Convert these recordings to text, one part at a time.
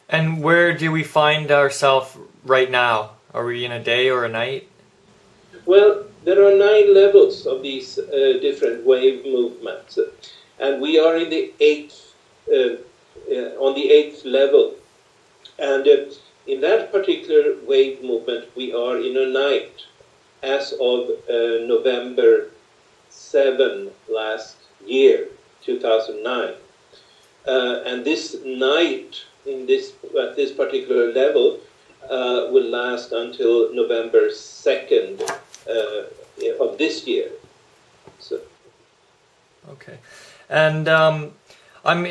And where do we find ourselves right now? Are we in a day or a night? Well, there are 9 levels of these different wave movements, and we are in the 8th, on the 8th level. And in that particular wave movement, we are in a night as of November 7 last year, 2009. And this night at this particular level will last until November 2nd of this year. So. Okay. And I'm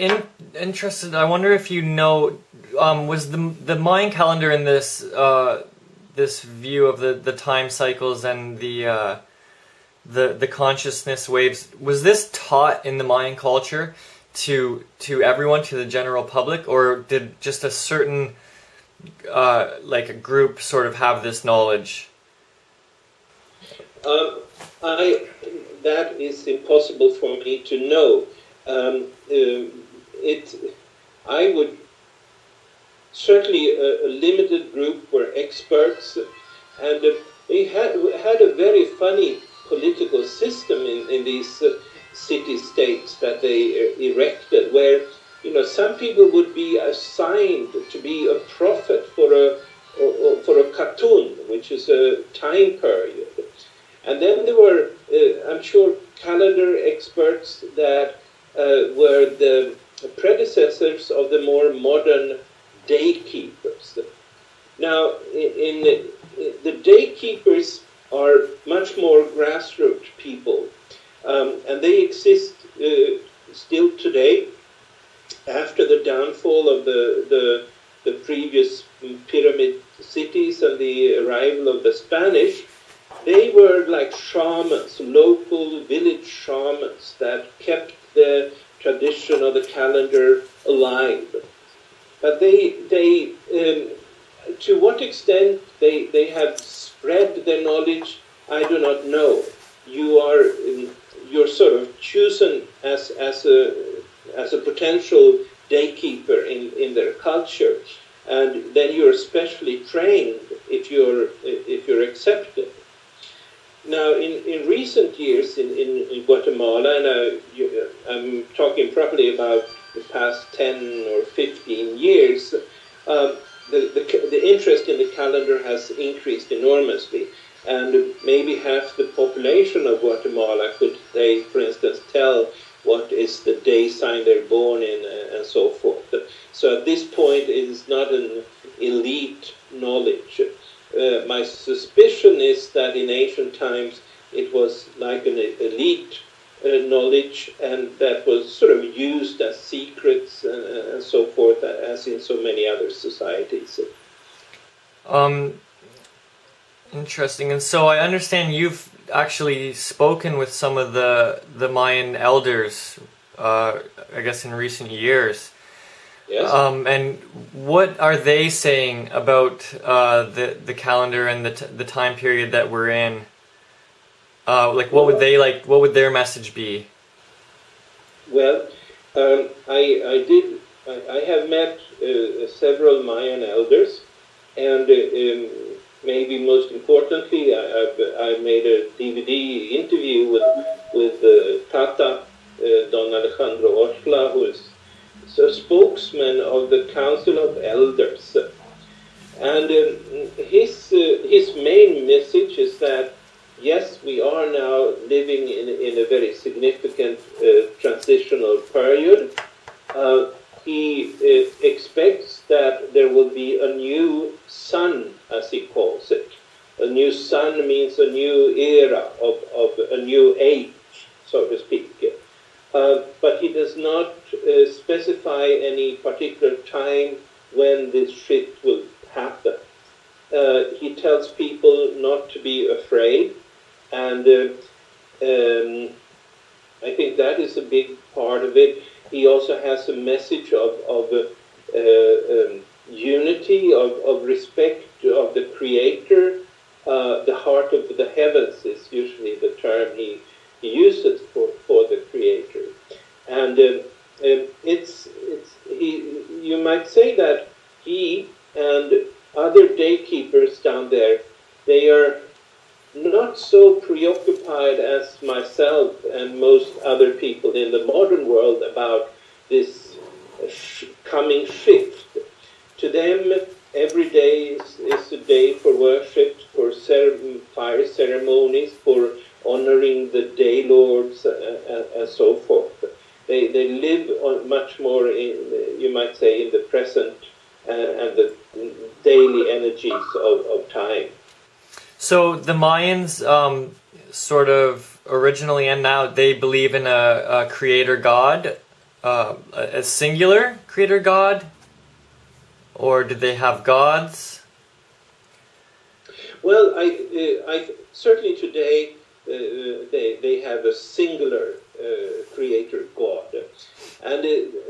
interested, I wonder if you know, was the Mayan calendar in this this view of the time cycles and the consciousness waves, was this taught in the Mayan culture to everyone, to the general public, or did just a certain like a group sort of have this knowledge? That is impossible for me to know. I would certainly a limited group were experts, and they had a very funny political system in these city-states that they erected, where some people would be assigned to be a prophet for a cartoon, which is a time period, and then there were I'm sure calendar experts that were the predecessors of the more modern day keepers. Now, the day keepers are much more grassroots people, and they exist still today. After the downfall of the previous pyramid cities and the arrival of the Spanish, they were like shamans, local village shamans that kept the tradition of the calendar alive. But they to what extent they have spread their knowledge, I do not know. You're sort of chosen as a potential day keeper in their culture, and then you're specially trained if you're accepted. Now, in recent years in Guatemala, and I'm talking probably about the past 10 or 15 years, the interest in the calendar has increased enormously. And maybe half the population of Guatemala could, they, for instance, tell what is the day sign they're born in and so forth. So at this point, it is not an elite knowledge. My suspicion is that in ancient times it was like an elite knowledge, and that was sort of used as secrets and so forth, as in so many other societies. Interesting. And so I understand you've actually spoken with some of the Mayan elders, I guess in recent years. Yes. And what are they saying about the calendar and the time period that we're in? Like, what would they like? What would their message be? Well, I have met several Mayan elders, and maybe most importantly, I made a DVD interview with Tata Don Alejandro Ortla, who is a spokesman of the Council of Elders, and his main message is that yes, we are now living in a very significant transitional period. He expects that there will be a new sun, as he calls it. A new sun means a new era of a new age, so to speak. But he does not specify any particular time when this shift will happen. He tells people not to be afraid, and I think that is a big part of it. He also has a message of unity, of respect of the Creator. The heart of the heavens is usually the term he uses for the Creator. And you might say that he and other day keepers down there, they are not so preoccupied as myself and most other people in the modern world about this coming shift. To them, every day is a day for worship, for fire ceremonies, for honoring the day lords, and so forth. They live on much more, you might say, in the present and the daily energies of time. So the Mayans, sort of originally and now, they believe in a creator god, a singular creator god, or do they have gods? Well, I certainly today they have a singular creator god, and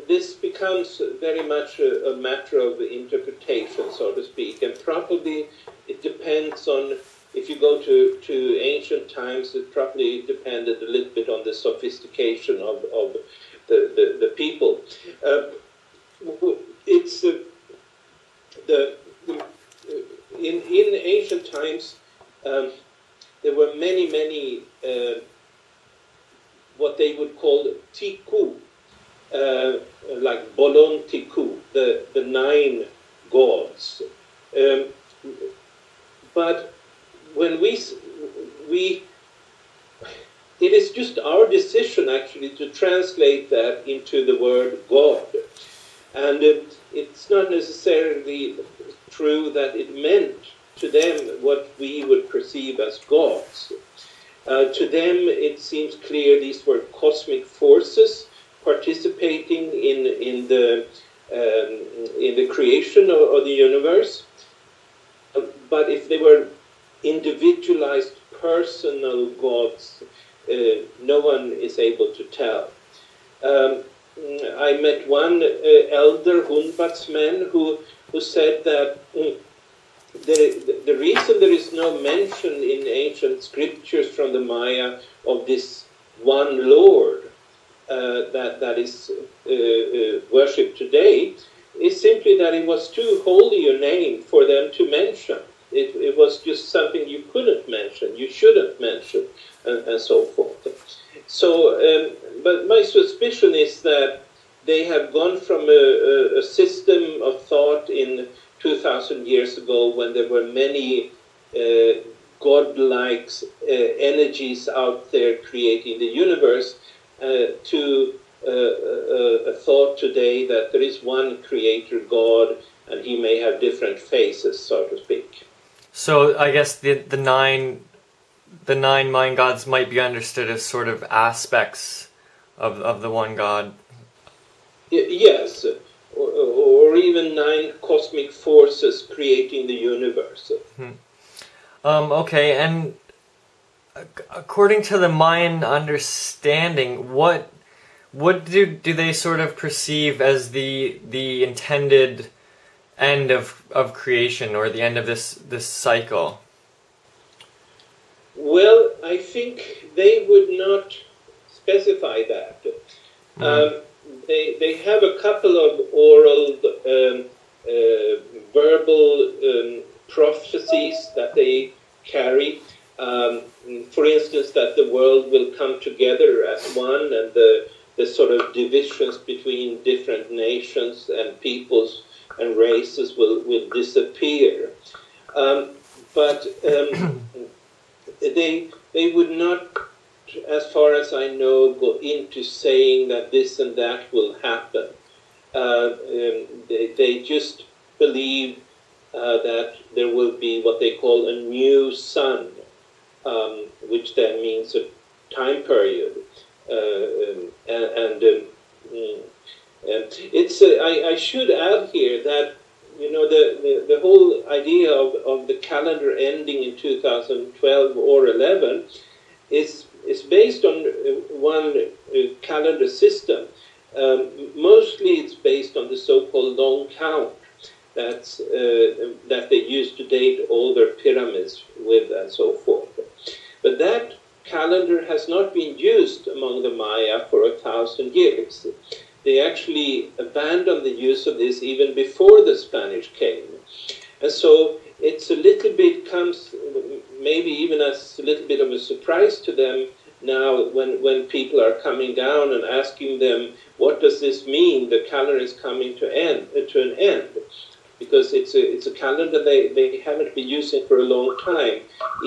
this becomes very much a matter of interpretation, so to speak, and probably it depends on. If you go to ancient times, it probably depended a little bit on the sophistication of the people. It's in ancient times there were many what they would call tiku, like bolon tiku, the 9 gods, but when we it is just our decision actually to translate that into the word God, and it's not necessarily true that it meant to them what we would perceive as gods. To them, it seems clear these were cosmic forces participating in the creation of the universe. But if they were individualized personal gods, no one is able to tell. I met one elder Hunbatsman who said that the reason there is no mention in ancient scriptures from the Maya of this one Lord that is worshipped today is simply that it was too holy a name for them to mention. It was just something you couldn't mention, you shouldn't mention, and so forth. So, but my suspicion is that they have gone from a system of thought in 2,000 years ago when there were many godlike energies out there creating the universe to a thought today that there is one creator God and he may have different faces, so to speak. So I guess the nine Mayan gods might be understood as sort of aspects of the one god. Yes, or even 9 cosmic forces creating the universe. Okay, and according to the Mayan understanding, what do they sort of perceive as the intended end of creation, or the end of this cycle? Well, I think they would not specify that. They have a couple of oral, verbal prophecies that they carry. For instance, that the world will come together as one, and the sort of divisions between different nations and peoples and races will disappear. But they would not, as far as I know, go into saying that this and that will happen. They just believe that there will be what they call a new sun, which then means a time period. It's I should add here that the whole idea of the calendar ending in 2012 or 11 is based on one calendar system. Mostly it's based on the so-called long count that they use to date all their pyramids with, and so forth. But that calendar has not been used among the Maya for 1,000 years. they actually abandoned the use of this even before the Spanish came. And so it's a little bit comes maybe even as a little bit of a surprise to them now when people are coming down and asking them, what does this mean? The calendar is coming to an end. Because it's a calendar they haven't been using for a long time,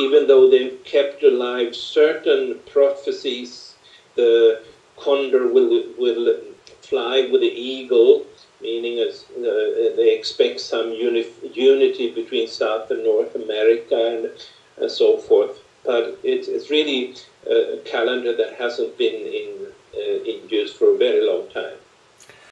even though they've kept alive certain prophecies. The condor will fly with the eagle, meaning they expect some unity between South and North America and so forth. But it's really a calendar that hasn't been in use for a very long time.